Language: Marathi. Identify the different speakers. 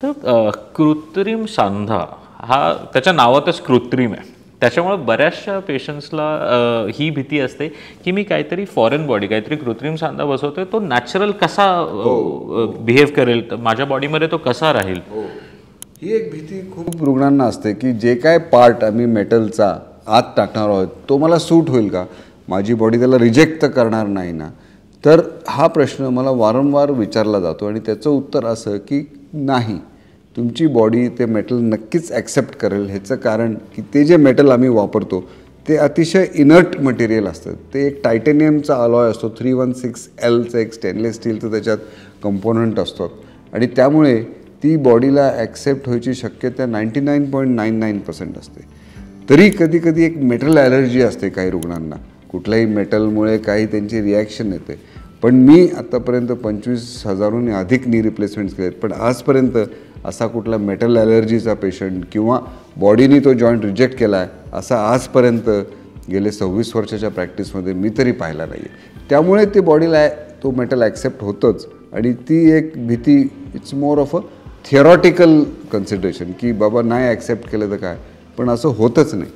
Speaker 1: तर कृत्रिम सांधा हा त्याच्या नावातच कृत्रिम आहे. त्याच्यामुळे बऱ्याचशा पेशंट्सला ही भीती असते की मी काहीतरी फॉरेन बॉडी काहीतरी कृत्रिम सांधा बसवतोय, तो नॅचरल कसा बिहेव करेल, माझ्या बॉडीमध्ये तो कसा राहील.
Speaker 2: ही एक भीती खूप रुग्णांना असते की जे काय पार्ट आम्ही मेटलचा आत टाकणार आहोत तो मला सूट होईल का, माझी बॉडी त्याला रिजेक्ट तर करणार नाही ना. तर हा प्रश्न मला वारंवार विचारला जातो आणि त्याचं उत्तर असं की नाही, तुमची बॉडी ते मेटल नक्कीच ॲक्सेप्ट करेल. ह्याचं कारण की ते जे मेटल आम्ही वापरतो ते अतिशय इनर्ट मटेरियल असतं. ते एक टायटेनियमचा अलॉय असतो, 316Lचं एक स्टेनलेस स्टीलचं त्याच्यात कंपोनंट असतो आणि त्यामुळे ती बॉडीला ॲक्सेप्ट व्हायची शक्यता 99.99% असते. तरी कधी कधी एक मेटल ॲलर्जी असते काही रुग्णांना, कुठल्याही मेटलमुळे काही त्यांची रिॲक्शन येते. पण मी आत्तापर्यंत 25,000हून अधिक नी रिप्लेसमेंट्स केलेत, पण आजपर्यंत असा कुठला मेटल ॲलर्जीचा पेशंट किंवा बॉडीने तो जॉईंट रिजेक्ट केला आहे असा आजपर्यंत गेले 26 वर्षाच्या प्रॅक्टिसमध्ये मी तरी पाहिला नाही आहे. त्यामुळे ते बॉडीला तो मेटल ॲक्सेप्ट होतंच आणि ती एक भीती, it's more of a theoretical consideration की बाबा नाही ॲक्सेप्ट केलं तर काय, पण असं होतच नाही.